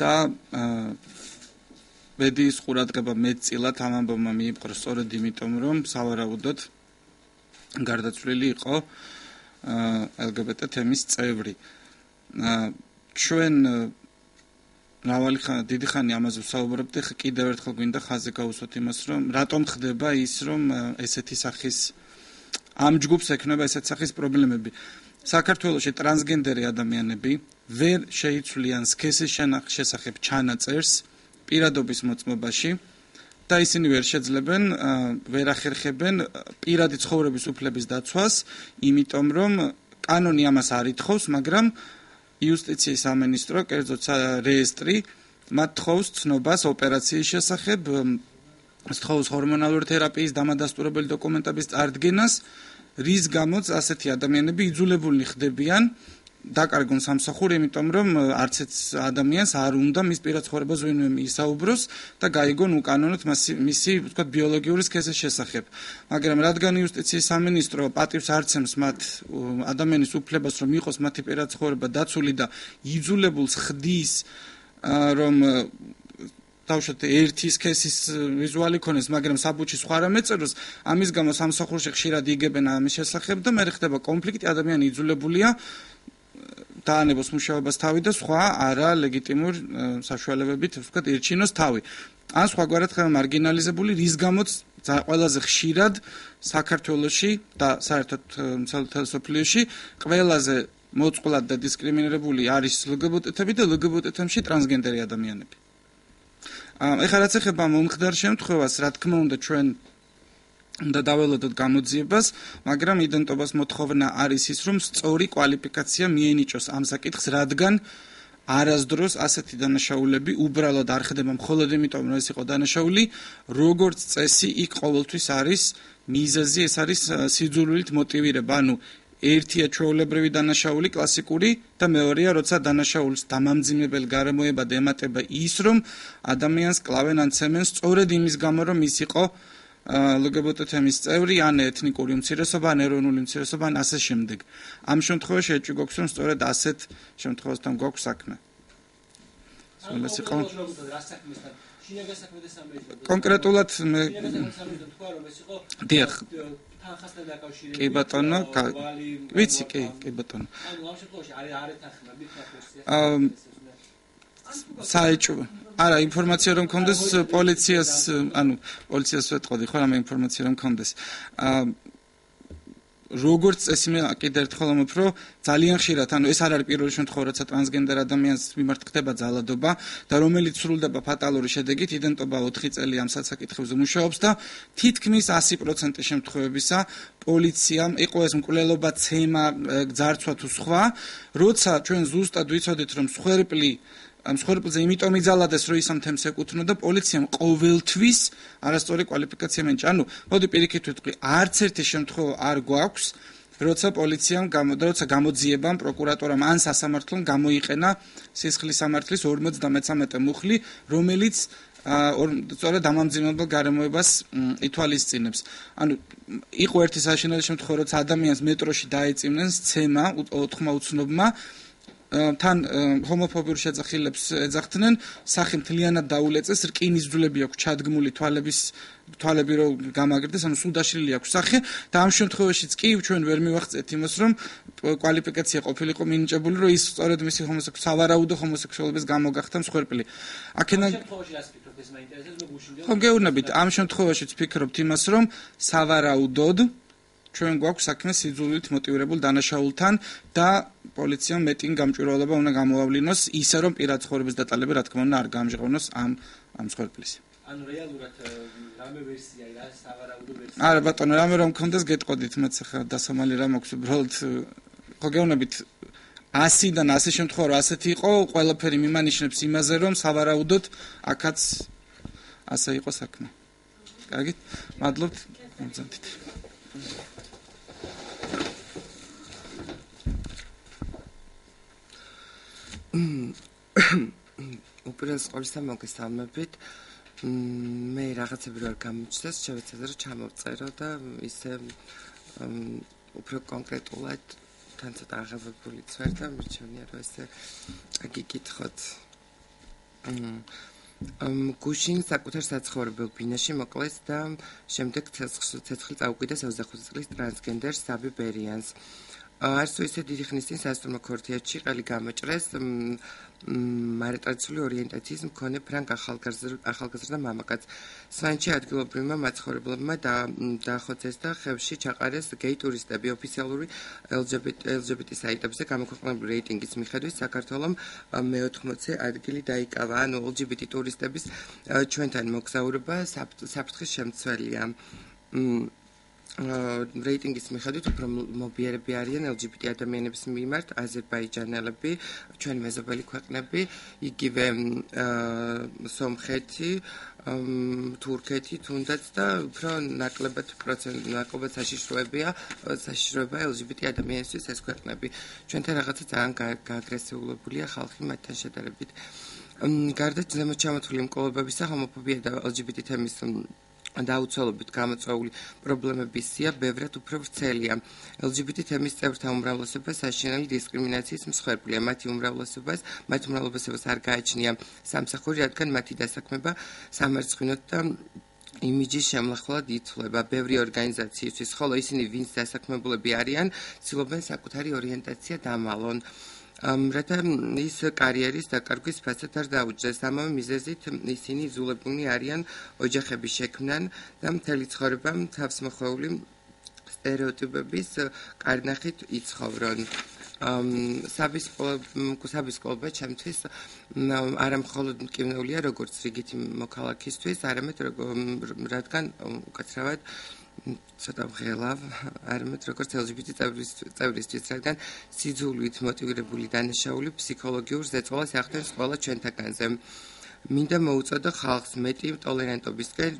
და მედიის ყურადღება მეტწილად ამ ამბავმა მიიპყრო სწორედ იმიტომ, რომ სავარაუდოდ გარდაცვლილი იყო LGBT თემის წევრი. ჩვენ დიდი ხანი ამაზე ვსაუბრობთ, ხა კიდევ ერთხელ გვინდა ხაზი გაუსვათ იმას, რომ რატომ ხდება ის, რომ ესეთი სახის ამ ჯგუფს ექნება ესეთი სახის პრობლემები. საქართველოში ტრანსგენდერი ადამიანები ვერ შეიცვლიან სქესის შესახებ ჩანაწერს პირადობის მოწმობაში და ისინი ვერ შეძლებენ, ვერ ახერხებენ პირადი ცხოვრების უფლების დაცვას, იმიტომ რომ კანონი ამას არ ითხოვს, მაგრამ იუსტიციის სამინისტრო, კერძოდ რეესტრი, მათ თხოვს ცნობას ოპერაციის შესახებ, თხოვს ჰორმონალური თერაპიის დამადასტურებელი დოკუმენტების წარდგენას, რის გამოც ასეთი ადამიანები იძულებულნი ხდებიან დაკარგონ სამსახური, იმიტომ რომ არც ერთ ადამიანს არ უნდა მის პირად ცხოვრებას ვინმე მიისაუბროს და გაიგონ უკანონოდ მისი, ვთქვათ, ბიოლოგიური სქესის შესახებ. მაგრამ რადგან იუსტიციის სამინისტრო პატივს არცემს მათ ადამიანის უფლებას, რომ იყოს მათი პირად ცხოვრება დაცული და იძულებულს ხდის, რომ თავშოთ ერთი სქესის ვიზუალი ქონეს, მაგრამ საბუთში სხვა რამე წეროს, ამის გამო სამსახურში ხშირად იგებენ ამის შესახებ და მე ხდება კონფლიქტი, ადამიანი იძულებულია დაანებოს მუშაობას თავი და სხვა არა ლეგიტიმურ საშუალებებით, ვთქვათ, ირჩინოს თავი. ან სხვაგვარად ხდება მარგინალიზებული, რის გამოც ყველაზე ხშირად საქართველოში და საერთოდ მთელ სოფლიოში ყველაზე მოწყვლად და დისკრიმინირებული არის LGBT-ები და LGBT-ებში ტრანსგენდერი ადამიანები. ეხლა რაც ეხება მომხდარ შემთხვევას, რა თქმა უნდა, ჩვენ და დაველოდოთ გამოძიებას, მაგრამ იდენტობას მოთხოვნა არის ის, რომ სწორი კვალიფიკაცია მიენიჭოს ამ საკითხს, რადგან არასდროს ასეთი დანაშაულები უბრალოდ არ ხდება მხოლოდ იმიტომ, რომ ეს იყო დანაშაული, როგორც წესი იქ ყოველთვის არის მიზეზი, ეს არის სიძულვილით მოტივირება, ანუ ერთია ჩვეულებრივი დანაშაული კლასიკური და მეორეა, როცა დანაშაულს დამამძიმებელ გარემოებად ემატება ის, რომ ადამიანს კლავენ ან ცემენ სწორედ იმის გამო, რომ ის იყო LGBT თემის წევრი, ან ეთნიკური უმცირესობა, ან ეროვნული უმცირესობა, ან ასე შემდეგ. ამ შემთხვევაში ეჭვი გვაქვს, რომ სწორედ ასეთ შემთხვევასთან გვაქვს საქმე. ეს იყო კონკრეტულად მე დიახ. კი ბატონო, ვიცი, კი ბატონო. ანუ ამ შემთხვევაში არ ეთანხმება მითხრა საეჭვო არა ინფორმაცია რომ მქონდეს პოლიციას პოლიციას ვეთყოდი ხო რამე ინფორმაცია რომ მქონდეს როგორც წესი მე კიდევ ერთხელ ამბობ რომ ძალიან ხშირად ეს არ არის პირველი შემთხვევა როცა ტრანსგენდერ ადამიანს მიმართ ხდება ძალადობა და რომელიც სრულდება ფატალური შედეგით იდენტობა 4 წელი ამ საკითხებზე მუშაობს და თითქმის 100% შემთხვევებისა პოლიციამ იყო ეს მკვლელობა ცემა ძარცვა თუ სხვა როცა ჩვენ ზუსტად ვიცოდით რომ ამ სხერპლზე იმიტომ იძალადეს რომ ის ამ თემს ეკუთვნოდა პოლიციამ ყოველთვის არასწორი კვალიფიკაცია მენჭა. ანუ მოდი პირიქით ვიტყვი, არც ერთი შემთხვევა არ გვაქვს, როცა პოლიციამ როცა გამოძიებამ პროკურატურამ ან სასამართლომ გამოიყენა სისხლის სამართლის 53 მუხლი, რომელიც სწორედ დამამძიმებელ გარემოებას ითვალისწინებს. ანუ იყო ერთი საშინელი შემთხვევა, როცა ადამიანს მეტროში დაეწიმნენ სცემა ოთხმა უცნობმა თან ჰომოფობიურ შეძახილებს ეძახდნენ, სახე მთლიანად დაულეწეს, რკინის ძვლები აქვს ჩადგმული თვალები რო გამაგრდეს, ანუ სულ დაშლილი აქვს სახე და ამ შემთხვევაშიც კი ჩვენ ვერ მივახცეთ იმას, რომ კვალიფიკაცია ყოფილიყო მინიჭებული, რომ ის სწორედ მისი სავარაუდო ჰომოსექსუალობის გამო გახდა მსხვერპლი. აქედან ხო გეუბნებით, ამ შემთხვევაშიც ვფიქრობთ იმას, რომ სავარაუდოდ ჩვენ გვაქვს საქმე სიძულვილით მოტივირებულ დანაშაულთან და პოლიციამ მეტი გამჭვირვალება უნდა გამოავლინოს ისე რომ პირად ცხოვრების დეტალები რა თქმა უნდა არ გამჟღავნოს ამ მსხვერპლის. ანუ რეალურად რამე ვერსია რა სავარაუდო ვერსია. არა ბატონო, რამე რომ მქონდეს გეტყოდით მეც ახლა დასამალი რა მაქვს უბრალოდ ხო გეუბნებით 100-დან 100 შემთხვევა რა ასეთი იყო, ყველაფერი მიმანიშნებს იმაზე რომ სავარაუდოდ აქაც ასე იყო საქმე. კარგით? მადლობთ. მომწონთ. უპირველეს ყოვლისა მოგესალმებით. მე რაღაცები რა გამიჩნდეს, შევეცადე რომ ჩამოვწერო და ისე უფრო კონკრეტულად თან ცოტა აღებებულიც ვარ და მირჩენია რომ ესე გიკითხოთ. გუშინ საკუთარ საცხოვრებელ ბინაში მოკლეს და შემდეგ ცეცხლი წაუკვირდა 25 წლის ტრანსგენდერ საბი ბერიანს. არც თუ ისე დიდი ხნის წინ სასტუმრო ქორთიათში ყელი გამოჭრეს მარატრადიციული ორიენტაციის მქონე ფრანგ ახალგაზრდა მამაკაც. სვანჩი ადგილობრივმა მაცხოვრებლებმა დაახოცეს და ხევში ჩაყარეს გეი ტურისტები. ოფიციალური LGBT საიტებზე გამოქვეყნებული რეიტინგის მიხედვით საქართველომ მე-80 ადგილი დაიკავა, ანუ LGBT ტურისტების ჩვენთან მოგზაურობა საფრთხის შემცველია. რეიტინგის მიხედვით უფრო მობიერები არიან LGBT ადამიანების მიმართ აზერბაიჯანელები, ჩვენი მეზობელი ქვეყნები, იგივე სომხეთი, თურქეთი თუნდაც და უფრო ნაკლებად საშიშროებაა LGBT ადამიანისთვის ეს ქვეყნები. ჩვენთან რაღაცა ძალიან გააგრესიულებულია ხალხი მათთან შედარებით. გარდა ზემოთ ჩამოთვლილი მკვლელობებისა, ჰომოფობია და LGBT თემის დაუცველობით გამოწვეული პრობლემების სია ბევრად უფრო ვრცელია. LGBT თემის წევრთა უმრავლესობა საშინელი დისკრიმინაციის მსხვერპლია. მათ უმრავლესობას არ გააჩნია სამსახური, რადგან მათი დასაქმება სამარცხვინოდ და იმიჯის შემლახველად ითვლება ბევრი ორგანიზაციისთვის, ხოლო ისინი, ვინც დასაქმებულები არიან, ცდილობენ საკუთარი ორიენტაცია დამალონ. რათა ის კარიერის დაკარგვის ფასად არ დაუჯდეს. ამავე მიზეზით ისინი იზოლებულნი არიან ოჯახების შექმნან და მთელი ცხოვრება თავსმოხვეული სტერეოტიპების კარნახით იცხოვრონ. საბის კლუბი ჩემთვის არა მხოლოდ მტკივნეულია როგორც რიგითი მოქალაქისთვის, არამედ რადგან უკაცრავად ცოტა ვღელავ, არამედ როგორც LGBT წევრისთვის, რადგან სიძულვით მოტივირებული დანაშაული ფსიქოლოგიურ ზეწოლას ახდენს ყველა ჩვენთაგანზე. მინდა მოუწოდო ხალხს მეტი ტოლერანტობისკენ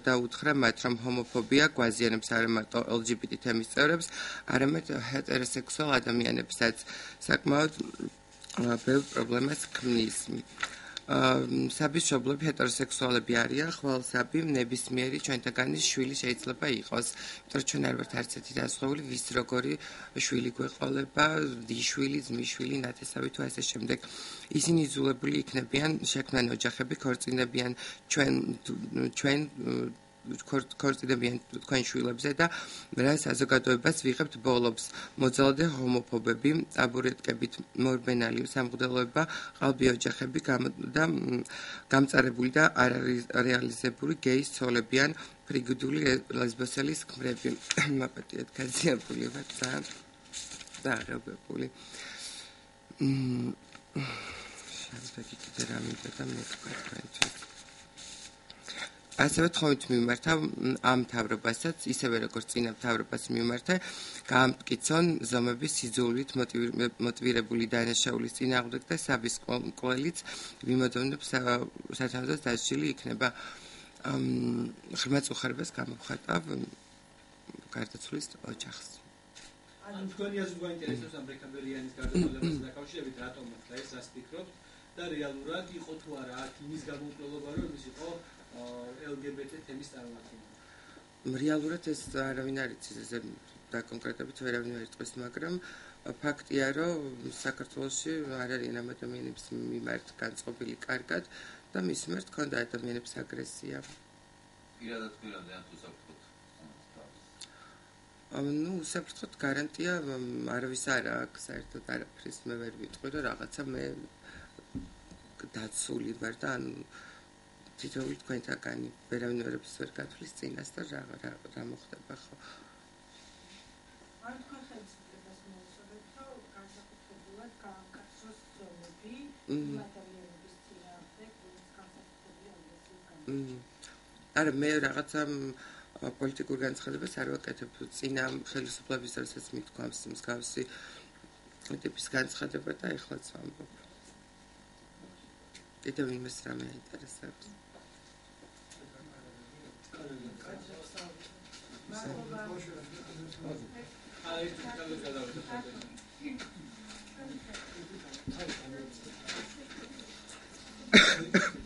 და უთხრა მათ, რომ ჰომოფობია გვაზიანებს არა მარტო LGBT თემის წევრებს, არამედ ჰეტეროსექსუალ ადამიანებსაც საკმაოდ ბევრ პრობლემას ქმნის. საბის მშობლები ჰეტეროსექსუალები არიან, ხვალ საბი ნებისმიერი ჩვენთაგანის შვილი შეიძლება იყოს. იმიტომ რომ ჩვენ არ ვართ არც ერთი დასხეული, ვის როგორი შვილი გვეყოლება, დიშვილი, ძმისშვილი, ნათესავი თუ ასე შემდეგ. ისინი იძულებული იქნებიან შექმნან ოჯახები, ქორწინებიან ქორწინებიან თქვენ შვილებზე და რა საზოგადოებას ვიღებთ ბოლობს. მოძალადე ჰომოფობები, აბურეტკებით მორბენალი, სამღვდელოება, ყალბი ოჯახები და გამწარებული და არარეალიზებული გეის ცოლებიან, ფრიგიდული ლესბოსელის ქმრები. მაპატიეთ გაზიარებული ვარ ძალიან დააღებებული. შემდეგი კიდე რა მინდა და მეკვა თქვენთვის. ასევე თხოვით მიმართა ამ მთავრობასაც, ისევე როგორც წინა მთავრობას მიმართა, გაამტკიცონ ზომების სიძულვით მოტივირებული დანაშაულის წინააღმდეგ და საბის მკვლელიც ვიმოდოვნებ სათავდას დასჯილი იქნება. ღრმა წუხარებას გამოვხატავ გარდაცვლის ოჯახს. თქვენი აზრით გვაინტერესებს ამ ბრეკამბერიანის გარდაცვალებასთან დაკავშირებით რატომ მოხდა ეს, რას ფიქრობთ და რეალურად იყო თუ არა აქ იმის გამომწვევობა, რომ ის იყო LGBT თემის წარმომადგენელი. რეალურად ეს არავინ არ იცის, ესე და კონკრეტებით ვერავინ არ იტყვის, მაგრამ ფაქტია, რომ საქართველოში არ არიან ამ ადამიანების მიმართ განწყობილი კარგად და მის მიმართ ჰქონდა ადამიანების აგრესია. პირადად პირადად თუ საფრთხოთ. საფრთხოთ გარანტია არავის არ აქვს, საერთოდ არაფრის მე ვერ ვიტყვი, რომ რაღაცა მე დაცული ვარ და ანუ თითოეული თქვენთაგანი ვერავინ ვერაფერს ვერ გათვლის წინას და რა მოხდება ხო? არ თქვენ ხელისუფლებას მოუწოდეთ, რომ განსაკუთრებულად გაამკაცროს ზომები ადამიანების წინააღმდეგ, ვინც განსაკუთრებული აგრესიით გამოირჩევა. არა, მე რაღაცა პოლიტიკურ განცხადებას არ ვაკეთებ. წინა ხელისუფლების დროსაც მithქვამს მსგავსი ტიპის განცხადება და ეხლაც ვამბობ. კიდევ იმას რამე აინტერესებს. Thank you.